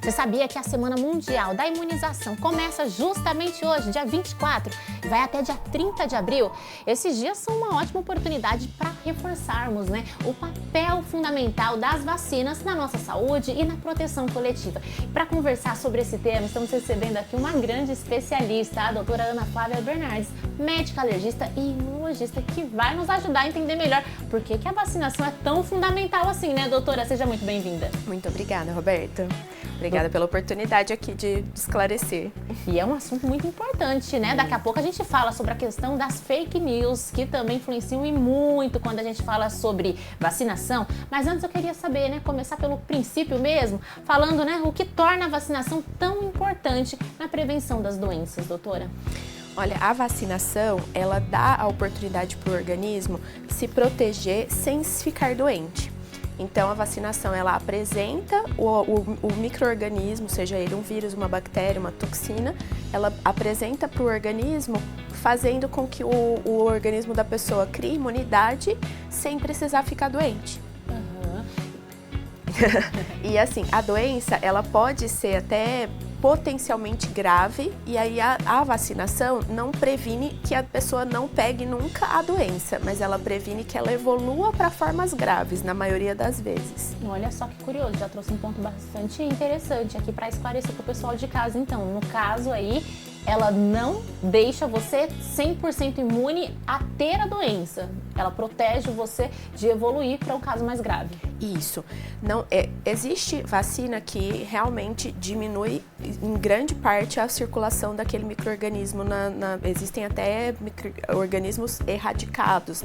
Você sabia que a Semana Mundial da Imunização começa justamente hoje, dia 24, e vai até dia 30 de abril? Esses dias são uma ótima oportunidade para reforçarmos, o papel fundamental das vacinas na nossa saúde e na proteção coletiva. Para conversar sobre esse tema, estamos recebendo aqui uma grande especialista, a doutora Ana Flávia Bernardes, médica alergista e imunologista, que vai nos ajudar a entender melhor por que a vacinação é tão fundamental assim, né, doutora? Seja muito bem-vinda. Muito obrigada, Roberta. Obrigada pela oportunidade aqui de esclarecer. E é um assunto muito importante, né? Daqui a pouco a gente fala sobre a questão das fake news, que também influenciam e muito quando a gente fala sobre vacinação. Mas antes eu queria saber, começar pelo princípio mesmo, falando, o que torna a vacinação tão importante na prevenção das doenças, doutora? Olha, a vacinação, ela dá a oportunidade para o organismo se proteger sem ficar doente. Então, a vacinação, ela apresenta o micro-organismo, seja ele um vírus, uma bactéria, uma toxina, ela apresenta para o organismo, fazendo com que o organismo da pessoa crie imunidade sem precisar ficar doente. E assim, a doença, ela pode ser até potencialmente grave, e aí a vacinação não previne que a pessoa não pegue nunca a doença, mas ela previne que ela evolua para formas graves, na maioria das vezes. Olha só que curioso, já trouxe um ponto bastante interessante aqui para esclarecer para o pessoal de casa. Então, no caso aí, ela não deixa você 100% imune a ter a doença. Ela protege você de evoluir para um caso mais grave. Isso. Não, existe vacina que realmente diminui em grande parte a circulação daquele micro-organismo. Existem até micro-organismos erradicados,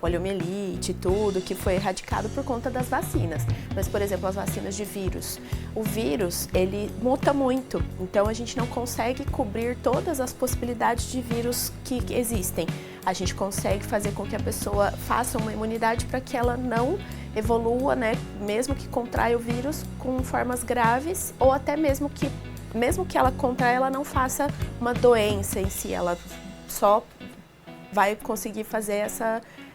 poliomielite, tudo que foi erradicado por conta das vacinas. Mas, por exemplo, as vacinas de vírus. O vírus, ele muta muito, então a gente não consegue cobrir todas as possibilidades de vírus que existem. A gente consegue fazer com que a pessoa faça uma imunidade para que ela não evolua, mesmo que contraia o vírus com formas graves, ou até mesmo que ela contraia, ela não faça uma doença em si, ela só vai conseguir fazer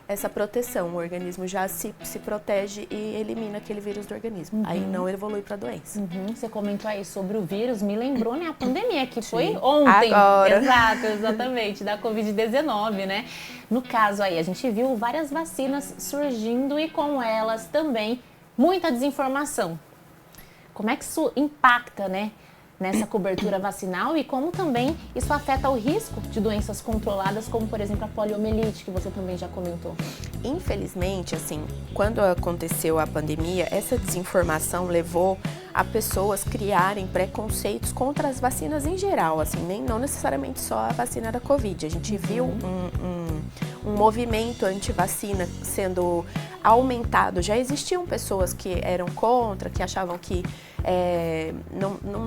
essa proteção. O organismo já se protege e elimina aquele vírus do organismo. Aí não evolui para doença. Você comentou aí sobre o vírus, me lembrou, a pandemia, que foi ontem. Agora. Exato, exatamente, da Covid-19, No caso aí, a gente viu várias vacinas surgindo e com elas também muita desinformação. Como é que isso impacta, nessa cobertura vacinal e como também isso afeta o risco de doenças controladas, como, por exemplo, a poliomielite, que você também já comentou? Infelizmente, quando aconteceu a pandemia, essa desinformação levou a pessoas criarem preconceitos contra as vacinas em geral, não necessariamente só a vacina da Covid. A gente viu um movimento anti-vacina sendo aumentado. Já existiam pessoas que eram contra, que achavam que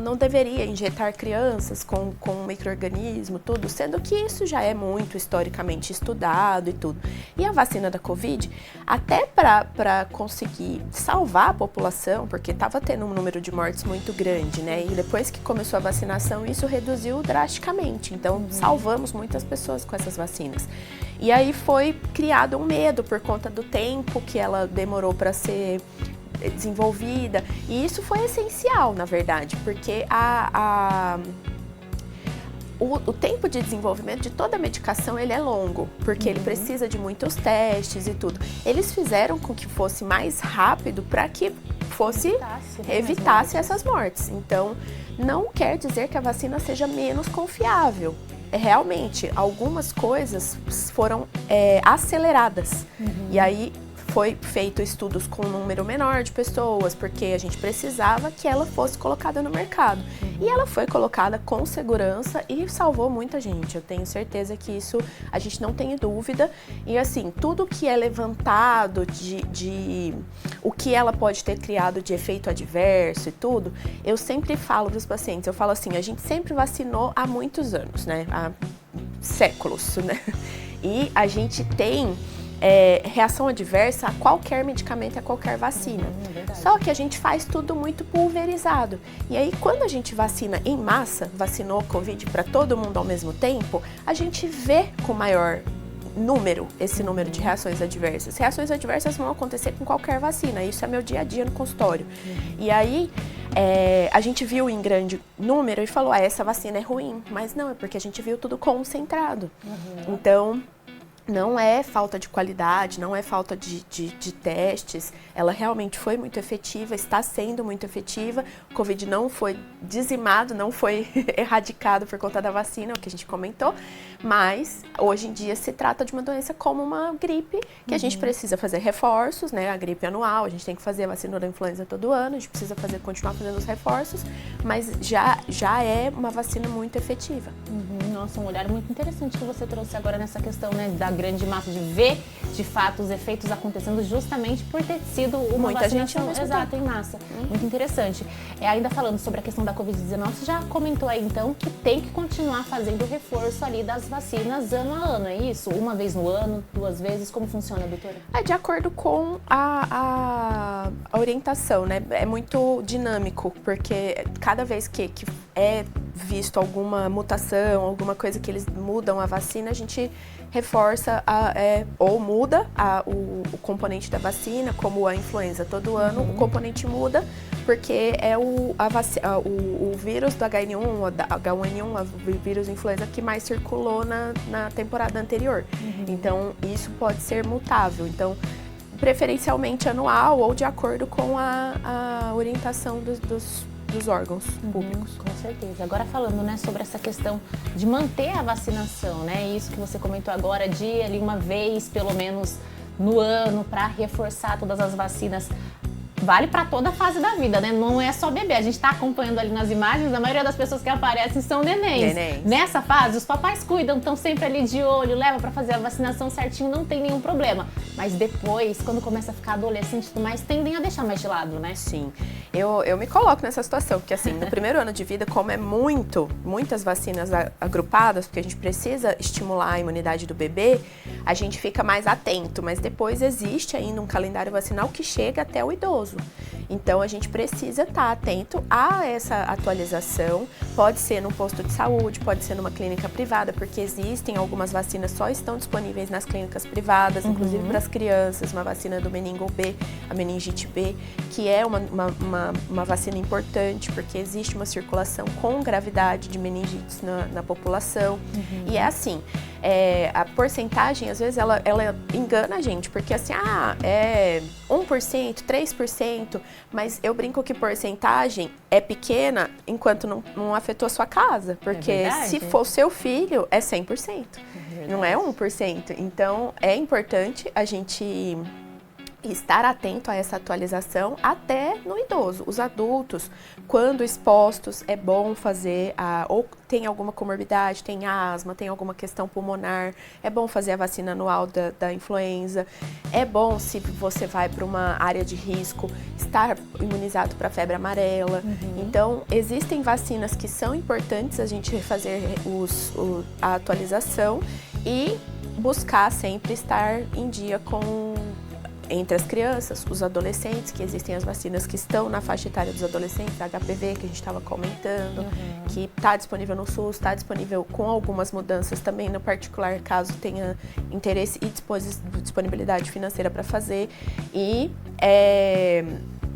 não deveria injetar crianças com micro-organismo, tudo, sendo que isso já é muito historicamente estudado e tudo. E a vacina da Covid, até para conseguir salvar a população, porque estava tendo um número de mortes muito grande, e depois que começou a vacinação, isso reduziu drasticamente. Então, salvamos muitas pessoas com essas vacinas. E aí foi criado um medo por conta do tempo que ela demorou para ser desenvolvida, e isso foi essencial, na verdade, porque o tempo de desenvolvimento de toda a medicação, ele é longo, porque ele precisa de muitos testes e tudo. Eles fizeram com que fosse mais rápido para que evitasse essas mortes. Então, não quer dizer que a vacina seja menos confiável. Realmente, algumas coisas foram aceleradas. E aí foi feito estudos com um número menor de pessoas, porque a gente precisava que ela fosse colocada no mercado. E ela foi colocada com segurança e salvou muita gente. Eu tenho certeza que isso a gente não tem dúvida. E tudo que é levantado de o que ela pode ter criado de efeito adverso e tudo, eu sempre falo para os pacientes, eu falo a gente sempre vacinou há muitos anos, há séculos, E a gente tem reação adversa a qualquer medicamento, a qualquer vacina. Só que a gente faz tudo muito pulverizado. E aí, quando a gente vacina em massa, vacinou Covid para todo mundo ao mesmo tempo, a gente vê com maior esse número de reações adversas. Reações adversas vão acontecer com qualquer vacina, isso é meu dia a dia no consultório. E aí, a gente viu em grande número e falou, essa vacina é ruim. Mas não, é porque a gente viu tudo concentrado. Então, não é falta de qualidade, não é falta de testes, ela realmente foi muito efetiva, está sendo muito efetiva. O Covid não foi dizimado, não foi erradicado por conta da vacina, o que a gente comentou, mas hoje em dia se trata de uma doença como uma gripe, que a gente precisa fazer reforços, né? A gripe anual, a gente tem que fazer a vacina da influenza todo ano, a gente precisa continuar fazendo os reforços, mas já é uma vacina muito efetiva. Nossa, um olhar muito interessante que você trouxe agora nessa questão, né, da grande massa, de ver de fato os efeitos acontecendo justamente por ter sido uma Muita gente vacinação exata em massa. Muito interessante. Ainda falando sobre a questão da Covid-19, você já comentou aí então que tem que continuar fazendo o reforço ali das vacinas ano a ano, é isso? Uma vez no ano, 2 vezes, como funciona, doutora? É de acordo com a orientação, né? É muito dinâmico, porque cada vez que é visto alguma mutação, alguma coisa que eles mudam a vacina, a gente reforça ou muda o componente da vacina, como a influenza. Todo ano o componente muda, porque é o vírus do H1N1, H1N1, o vírus influenza que mais circulou na temporada anterior. Então, isso pode ser mutável. Então, preferencialmente anual ou de acordo com a orientação dos órgãos públicos. Com certeza. Agora falando, né, sobre essa questão de manter a vacinação, né, isso que você comentou agora, de ir ali uma vez, pelo menos, no ano, para reforçar todas as vacinas, vale para toda a fase da vida, né? Não é só bebê. A gente está acompanhando ali nas imagens, a maioria das pessoas que aparecem são nenéns. Nessa fase, os papais cuidam, estão sempre ali de olho, leva para fazer a vacinação certinho, não tem nenhum problema. Mas depois, quando começa a ficar adolescente e tudo mais, tendem a deixar mais de lado, né? Sim. Eu me coloco nessa situação, porque assim, no primeiro ano de vida, como é muitas vacinas agrupadas, porque a gente precisa estimular a imunidade do bebê, a gente fica mais atento, mas depois existe ainda um calendário vacinal que chega até o idoso. Então, a gente precisa estar atento a essa atualização. Pode ser no posto de saúde, pode ser numa clínica privada, porque existem algumas vacinas só estão disponíveis nas clínicas privadas, inclusive para as crianças, uma vacina do meningo B, a meningite B, que é uma vacina importante, porque existe uma circulação com gravidade de meningites na população. E é assim, a porcentagem, às vezes, ela engana a gente, porque assim, é 1%, 3%, mas eu brinco que porcentagem é pequena enquanto não afetou a sua casa, porque se for seu filho, é 100%, não é 1%. Então, é importante a gente estar atento a essa atualização até no idoso. Os adultos, quando expostos, é bom fazer, ou tem alguma comorbidade, tem asma, tem alguma questão pulmonar, é bom fazer a vacina anual da influenza. É bom, se você vai para uma área de risco, estar imunizado para a febre amarela. Então, existem vacinas que são importantes a gente fazer a atualização e buscar sempre estar em dia entre as crianças, os adolescentes, que existem as vacinas que estão na faixa etária dos adolescentes, a HPV, que a gente estava comentando, que está disponível no SUS, está disponível com algumas mudanças também no particular, caso tenha interesse e disponibilidade financeira para fazer. E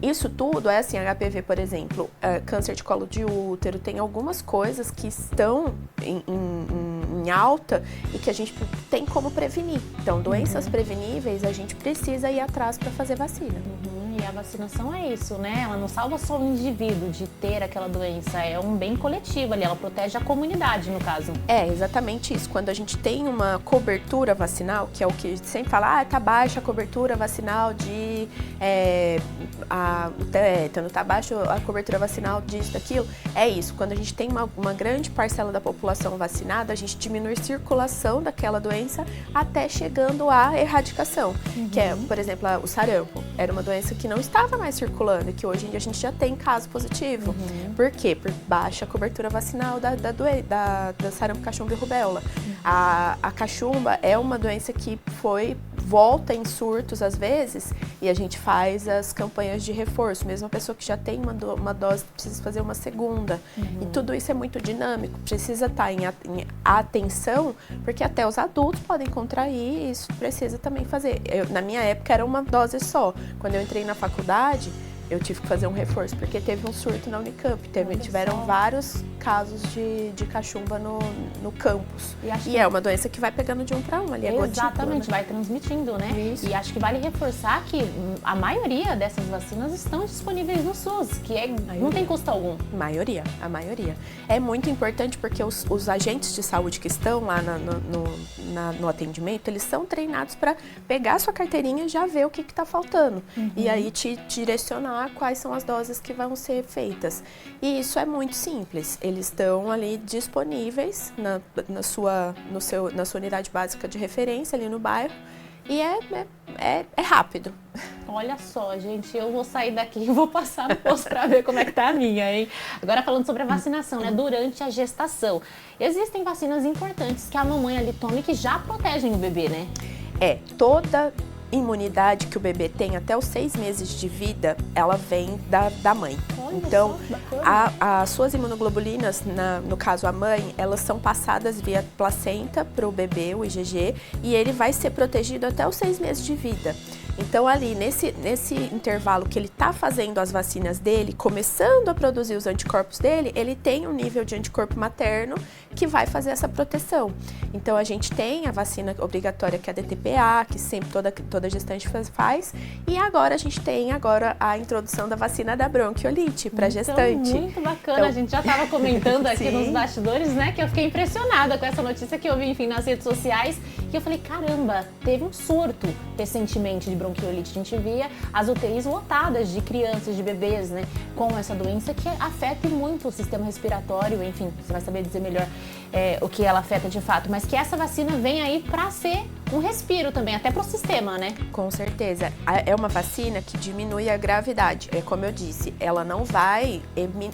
isso tudo é assim, HPV, por exemplo, câncer de colo de útero, tem algumas coisas que estão em alta e que a gente tem como prevenir. Então, doenças preveníveis, a gente precisa ir atrás para fazer vacina. E a vacinação é isso, né? Ela não salva só o indivíduo de ter aquela doença, é um bem coletivo ali, ela protege a comunidade, no caso. É, exatamente isso. Quando a gente tem uma cobertura vacinal, que é o que a gente sempre fala, tá baixa a cobertura vacinal de o tétano, tá baixa a cobertura vacinal disso, daquilo, é isso. Quando a gente tem uma grande parcela da população vacinada, a gente diminui a circulação daquela doença até chegando à erradicação, que é, por exemplo, o sarampo. Era uma doença que não estava mais circulando e que hoje em dia a gente já tem caso positivo. Por quê? Por baixa cobertura vacinal da sarampo, cachumba e rubéola. A cachumba é uma doença que volta em surtos às vezes e a gente faz as campanhas de reforço. Mesmo a pessoa que já tem uma dose precisa fazer uma segunda. E tudo isso é muito dinâmico, precisa estar em atenção, porque até os adultos podem contrair e isso precisa também fazer. Na minha época era uma dose só. Quando eu entrei na faculdade, eu tive que fazer um reforço, porque teve um surto na Unicamp. Tiveram vários casos de cachumba no campus. E é uma doença que vai pegando de um para um ali, exatamente, vai transmitindo, né? Isso. E acho que vale reforçar que a maioria dessas vacinas estão disponíveis no SUS, que não tem custo algum. A maioria. É muito importante porque os agentes de saúde que estão lá no atendimento, eles são treinados para pegar a sua carteirinha e já ver o que está faltando. E aí te direcionar quais são as doses que vão ser feitas. E isso é muito simples. Eles estão ali disponíveis na sua unidade básica de referência ali no bairro. E é rápido. Olha só, gente, eu vou sair daqui e vou passar no posto para ver como é que tá a minha, hein? Agora falando sobre a vacinação, né? Durante a gestação. Existem vacinas importantes que a mamãe ali toma e que já protegem o bebê, né? Toda imunidade que o bebê tem até os 6 meses de vida, ela vem da mãe. Olha então, só, as suas imunoglobulinas, no caso a mãe, elas são passadas via placenta para o bebê, o IgG, e ele vai ser protegido até os 6 meses de vida. Então, ali, nesse intervalo que ele está fazendo as vacinas dele, começando a produzir os anticorpos dele, ele tem um nível de anticorpo materno que vai fazer essa proteção. Então, a gente tem a vacina obrigatória, que é a DTPA, que sempre toda gestante faz, e agora a gente tem a introdução da vacina da bronquiolite para gestante. Muito bacana, a gente já estava comentando aqui nos bastidores, né, que eu fiquei impressionada com essa notícia que eu vi, enfim, nas redes sociais, que eu falei, caramba, teve um surto recentemente de bronquiolite. A gente via as UTIs lotadas de crianças, de bebês, né, com essa doença que afeta muito o sistema respiratório, enfim, você vai saber dizer melhor o que ela afeta de fato, mas que essa vacina vem aí para ser um respiro também, até para o sistema, né? Com certeza. É uma vacina que diminui a gravidade. Como eu disse, ela não vai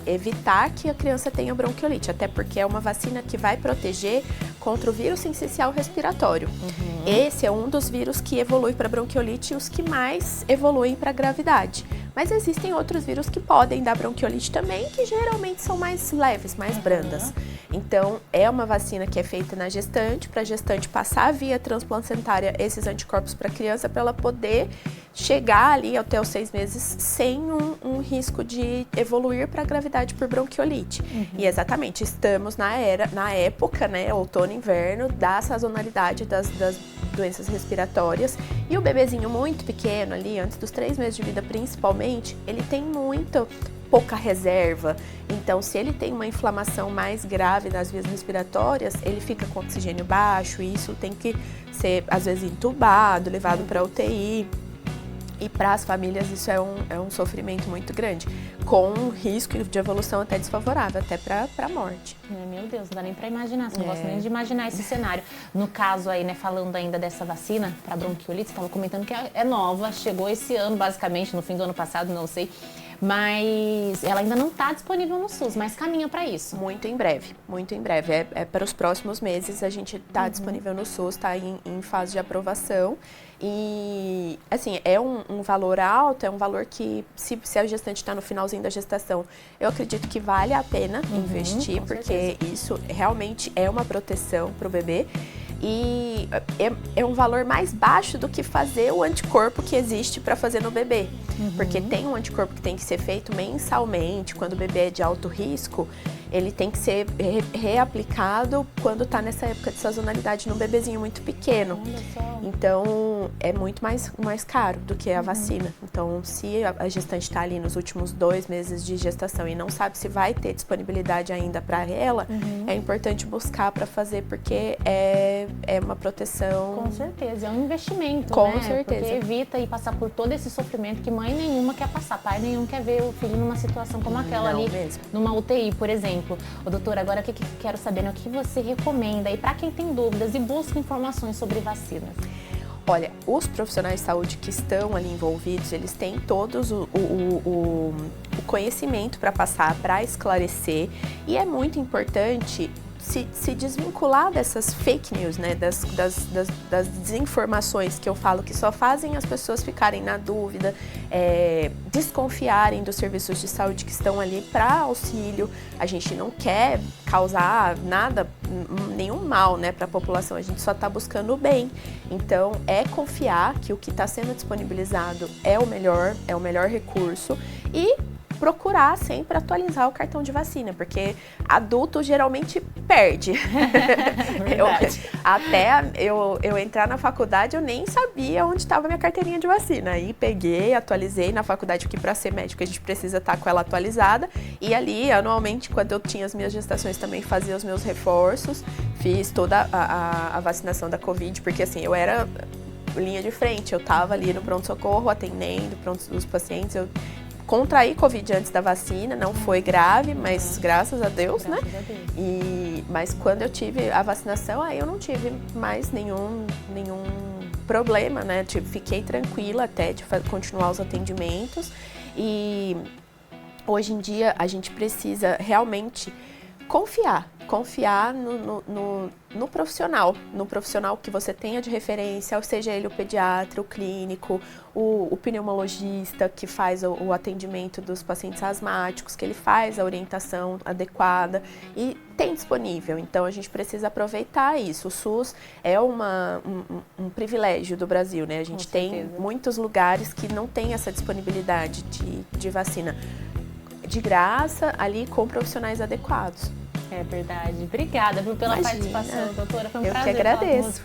evitar que a criança tenha bronquiolite, até porque é uma vacina que vai proteger contra o vírus sincicial respiratório. Esse é um dos vírus que evolui para bronquiolite e os que mais evoluem para gravidade. Mas existem outros vírus que podem dar bronquiolite também, que geralmente são mais leves, mais brandas. Então, é uma vacina que é feita na gestante, para a gestante passar via transplacentária esses anticorpos para a criança, para ela poder chegar ali até os 6 meses sem um risco de evoluir para a gravidade por bronquiolite. E exatamente, estamos na época, né, outono e inverno, da sazonalidade das doenças respiratórias, e o bebezinho muito pequeno ali, antes dos 3 meses de vida principalmente, ele tem muito pouca reserva. Então, se ele tem uma inflamação mais grave nas vias respiratórias, ele fica com oxigênio baixo, e isso tem que ser, às vezes, entubado, levado para UTI. E para as famílias isso é um sofrimento muito grande, com um risco de evolução até desfavorável, até para a morte. Meu Deus, não dá nem para imaginar, não gosto nem de imaginar esse cenário. No caso aí, né, falando ainda dessa vacina para bronquiolite, você estava comentando que é nova, chegou esse ano, basicamente, no fim do ano passado, não sei. Mas ela ainda não está disponível no SUS, mas caminha para isso. Muito em breve, muito em breve. É para os próximos meses a gente está disponível no SUS, está em fase de aprovação. E, assim, é um valor alto, é um valor que, se a gestante está no finalzinho da gestação, eu acredito que vale a pena investir, porque isso realmente é uma proteção para o bebê. E é um valor mais baixo do que fazer o anticorpo que existe para fazer no bebê. Porque tem um anticorpo que tem que ser feito mensalmente, quando o bebê é de alto risco, ele tem que ser reaplicado quando está nessa época de sazonalidade num bebezinho muito pequeno. Então, é muito mais caro do que a vacina. Então, se a gestante está ali nos últimos 2 meses de gestação e não sabe se vai ter disponibilidade ainda para ela, é importante buscar para fazer, porque é uma proteção. Com certeza, é um investimento, Com né? certeza. Porque evita e passar por todo esse sofrimento que mãe nenhuma quer passar, pai nenhum quer ver o filho numa situação como aquela ali, numa UTI, por exemplo. Doutora, agora o que quero saber, né? O que você recomenda aí para quem tem dúvidas e busca informações sobre vacinas? Olha, os profissionais de saúde que estão ali envolvidos, eles têm todos o conhecimento para passar, para esclarecer, e é muito importante se desvincular dessas fake news, né, das desinformações que eu falo, que só fazem as pessoas ficarem na dúvida, desconfiarem dos serviços de saúde que estão ali para auxílio. A gente não quer causar nada, nenhum mal, né, para a população, a gente só está buscando o bem. Então, confiar que o que está sendo disponibilizado é o melhor recurso, e procurar sempre atualizar o cartão de vacina, porque adulto geralmente perde. Até eu entrar na faculdade, eu nem sabia onde estava minha carteirinha de vacina. Aí peguei, atualizei na faculdade, porque para ser médico a gente precisa estar com ela atualizada. E ali, anualmente, quando eu tinha as minhas gestações, também fazia os meus reforços, fiz toda a vacinação da Covid, porque assim, eu era linha de frente, eu estava ali no pronto-socorro, atendendo os pacientes, eu contraí Covid antes da vacina, não foi grave, mas graças a Deus, né? Mas quando eu tive a vacinação, aí eu não tive mais nenhum problema, né? Fiquei tranquila até de continuar os atendimentos. E hoje em dia a gente precisa realmente confiar no profissional que você tenha de referência, seja ele o pediatra, o clínico, o pneumologista que faz o atendimento dos pacientes asmáticos, que ele faz a orientação adequada e tem disponível. Então a gente precisa aproveitar isso. O SUS é um privilégio do Brasil, né? A gente tem muitos lugares que não tem essa disponibilidade de vacina de graça ali com profissionais adequados. É verdade. Obrigada pela participação, doutora. Foi um prazer. Eu que agradeço.